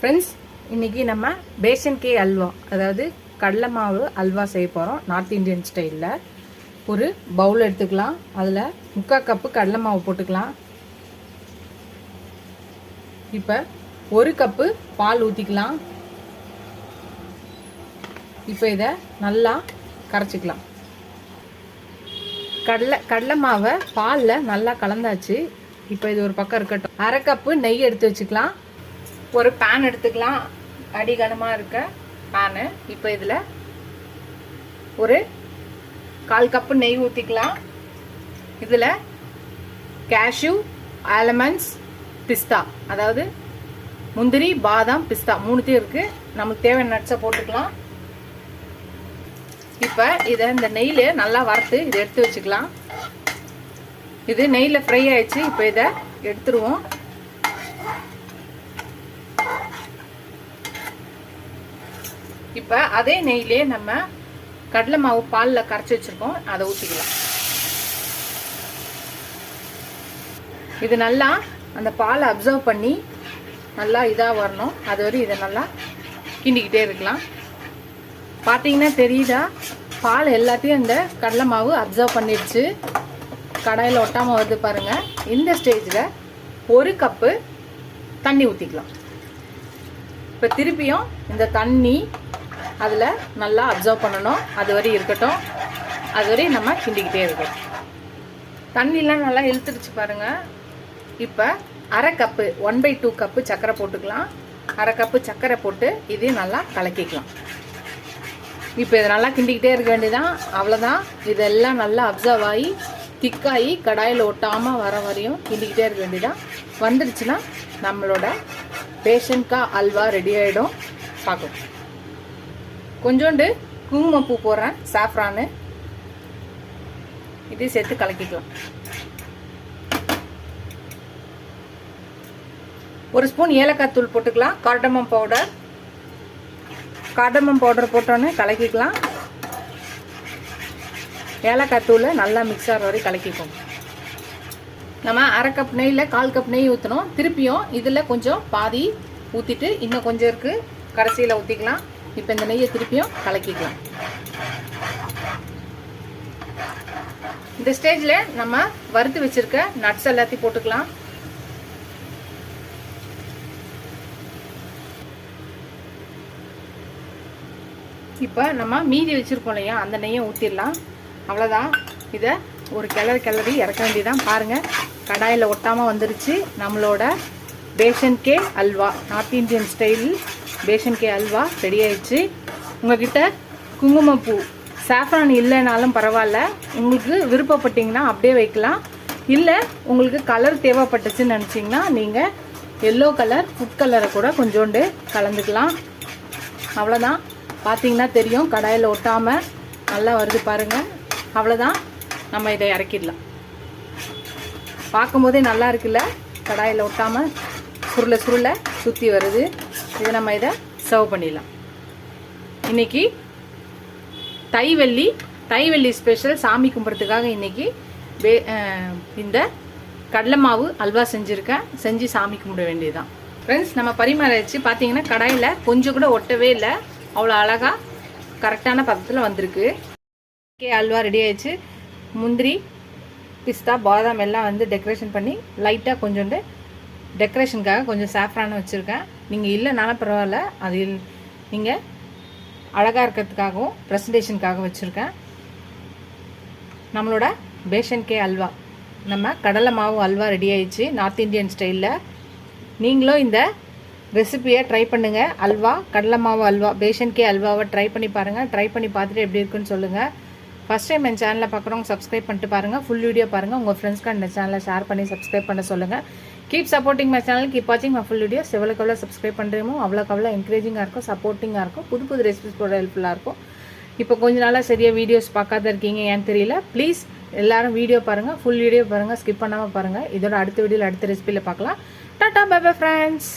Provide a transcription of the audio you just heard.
Friends, இன்றைக்கி நம்ம fashion கே அல்வா, அதாவது கடலை மாவு அல்வா செய்ய போகிறோம். நார்த் இந்தியன் ஸ்டைலில். ஒரு பவுல் எடுத்துக்கலாம். அதில் 3/4 கப்பு கடலை மாவு போட்டுக்கலாம். இப்போ 1 கப்பு பால் ஊற்றிக்கலாம். இப்போ இதை நல்லா கரைச்சிக்கலாம். கடலை மாவை பாலில் நல்லா கலந்தாச்சு. இப்போ இது ஒரு பக்கம் இருக்கட்டும். 1/2 கப்பு நெய் எடுத்து வச்சுக்கலாம். ஒரு பேன் எடுத்துக்கலாம், அடிகனமாக இருக்க பேனு. இப்போ இதில் ஒரு 1/4 கப்பு நெய் ஊற்றிக்கலாம். இதில் கேஷ்யூ, ஆல்மண்ட்ஸ், பிஸ்தா, அதாவது முந்திரி, பாதாம், பிஸ்தா 3த்தையும் இருக்குது. நமக்கு தேவையான நட்ஸை போட்டுக்கலாம். இப்போ இதை இந்த நெய்யில் நல்லா வறுத்து இதை எடுத்து வச்சுக்கலாம். இது நெய்யில் ஃப்ரை ஆயிடுச்சு. இப்போ இதை எடுத்துருவோம். இப்போ அதே நெய்யிலே நம்ம கடலை மாவு பாலில் கரைச்சி வச்சுருக்கோம், அதை ஊற்றிக்கலாம். இது நல்லா அந்த பாலை அப்சர்வ் பண்ணி நல்லா இதாக வரணும். அது வரை இதை நல்லா கிண்டிக்கிட்டே இருக்கலாம். பார்த்தீங்கன்னா தெரியுதா, பால் எல்லாத்தையும் இந்த கடலை மாவு அப்சர்வ் பண்ணிடுச்சு. கடாயில் ஒட்டாமல் வருது பாருங்கள். இந்த ஸ்டேஜில் 1 கப்பு தண்ணி ஊற்றிக்கலாம். இப்போ திருப்பியும் இந்த தண்ணி அதில் நல்லா அப்சர்வ் பண்ணணும். அது வரை இருக்கட்டும். அது வரை நம்ம கிண்டிக்கிட்டே இருக்கணும். தண்ணிலாம் நல்லா இழுத்துடுச்சு பாருங்கள். இப்போ 1/2 கப்பு 1/2 கப்பு சர்க்கரை போட்டுக்கலாம். 1/2 கப்பு சர்க்கரை போட்டு இதையும் நல்லா கலக்கிக்கலாம். இப்போ இதை நல்லா கிண்டிக்கிட்டே இருக்க வேண்டியதான். அவ்வளோதான். இதெல்லாம் நல்லா அப்சர்வ் ஆகி திக்காகி கடாயில் ஒட்டாமல் வர வரையும் கிண்டிக்கிட்டே இருக்க வேண்டியதான். வந்துடுச்சுன்னா நம்மளோட பேஷன் கா அல்வா ரெடி ஆகிடும். பார்க்கலாம். கொஞ்சோண்டு குங்குமப்பூ போடுறேன், சாஃப்ரானு. இதையும் சேர்த்து கலக்கிக்கலாம். 1 ஸ்பூன் ஏலக்காய் தூள் போட்டுக்கலாம். கார்டமம் பவுடர் போட்டோன்னே கலக்கிக்கலாம். ஏலக்காய் தூளை நல்லா மிக்ஸ் ஆகிற வரை கலக்கிக்கோங்க. நம்ம 1/2 கப் நெய்யில் 1/4 கப் நெய் ஊற்றணும். திருப்பியும் இதில் கொஞ்சம் பாதி ஊற்றிட்டு இன்னும் கொஞ்சம் இருக்குது, கடைசியில் ஊற்றிக்கலாம். இப்போ இந்த நெய்யை திருப்பியும் கலக்கிக்கலாம். இந்த ஸ்டேஜில் நம்ம வறுத்து வச்சிருக்க நட்ஸ் எல்லாத்தையும் போட்டுக்கலாம். இப்போ நம்ம மீதி வச்சுருக்கோம் இல்லையா, அந்த நெய்யை ஊற்றிடலாம். அவ்வளோதான். இதை ஒரு கிளறி இறக்க வேண்டியதான். பாருங்கள், கடாயில் ஒட்டாமல் வந்துருச்சு நம்மளோட பேஷன் கே halwa. North Indian style besan கே அல்வா ரெடி ஆயிடுச்சு. உங்ககிட்ட குங்குமப்பூ, சாஃப்ரான் இல்லைனாலும் பரவாயில்ல. உங்களுக்கு விருப்பப்பட்டீங்கன்னா அப்படியே வைக்கலாம். இல்லை உங்களுக்கு கலர் தேவைப்பட்டுச்சுன்னு நினச்சிங்கன்னா நீங்கள் எல்லோ கலர், ஃபுட் கலரை கூட கொஞ்சோண்டு கலந்துக்கலாம். அவ்வளோதான். பார்த்தீங்கன்னா தெரியும், கடாயில் ஒட்டாமல் நல்லா வருது பாருங்கள். அவ்வளோதான். நம்ம இதை இறக்கிடலாம். பார்க்கும்போதே நல்லா இருக்குல்ல, கடாயில் ஒட்டாமல் சுருள சுற்றி வருது. இதை நம்ம இதை சர்வ் பண்ணிடலாம். இன்றைக்கி தைவெள்ளி ஸ்பெஷல். சாமி கும்பிட்றதுக்காக இன்றைக்கி இந்த கடலை மாவு அல்வா செஞ்சு சாமி கும்பிட வேண்டியதுதான். ஃப்ரெண்ட்ஸ், நம்ம பரிமாறிச்சு. பார்த்தீங்கன்னா கடாயில் கொஞ்சம் கூட ஒட்டவே இல்லை. அவ்வளோ அழகாக கரெக்டான பதத்தில் வந்திருக்கு. அல்வா ரெடி ஆயிடுச்சு. முந்திரி, பிஸ்தா, பாதாம் எல்லாம் வந்து டெக்கரேஷன் பண்ணி லைட்டாக கொஞ்சோண்டு டெக்கரேஷனுக்காக கொஞ்சம் சாஃப்ரான் வச்சுருக்கேன். நீங்கள் இல்லைனாலும் பரவாயில்ல, அது நீங்கள் அழகாக இருக்கிறதுக்காகவும் ப்ரெசன்டேஷனுக்காக வச்சுருக்கேன். நம்மளோட பேஷன் கே அல்வா, நம்ம கடலை மாவு அல்வா ரெடி ஆயிடுச்சு நார்த் இந்தியன் ஸ்டைலில். நீங்களும் இந்த ரெசிபியை ட்ரை பண்ணுங்கள். அல்வா, கடலை மாவு அல்வா, பேஷன் கே அல்வாவை ட்ரை பண்ணி பாருங்கள். ட்ரை பண்ணி பார்த்துட்டு எப்படி இருக்குன்னு சொல்லுங்கள். ஃபஸ்ட் டைம் என் சேனலில் பார்க்குறவங்க சப்ஸ்கிரைப் பண்ணிட்டு பாருங்கள். ஃபுல் வீடியோ பாருங்கள். உங்கள் ஃப்ரெண்ட்ஸ்க்கு அந்த சேனலை ஷேர் பண்ணி சப்ஸ்கிரைப் பண்ண சொல்லுங்கள். Keep supporting my channel, keep வாட்சிங் மை ஃபுல் வீடியோஸ். எவ்வளோக்கு சப்ஸ்கிரைப் பண்ணுறோமோ அவ்வளோக்கு என்கரேஜிங்காக இருக்கும், சப்போர்ட்டிங்காக இருக்கும், புது ரெசிபிஸ் போட ஹெல்ப்ஃபுல்லாக இருக்கும். இப்போ கொஞ்ச நாளாக சரியாக வீடியோஸ் பார்க்காத இருக்கீங்க, ஏன்னு தெரியல. ப்ளீஸ் எல்லாரும் வீடியோ பாருங்கள், ஃபுல் வீடியோ பாருங்கள், ஸ்கிப் பண்ணாமல் பாருங்கள். இதோட அடுத்த வீடியோவில் அடுத்த ரெசிபியில் பார்க்கலாம். Tata, bye bye friends.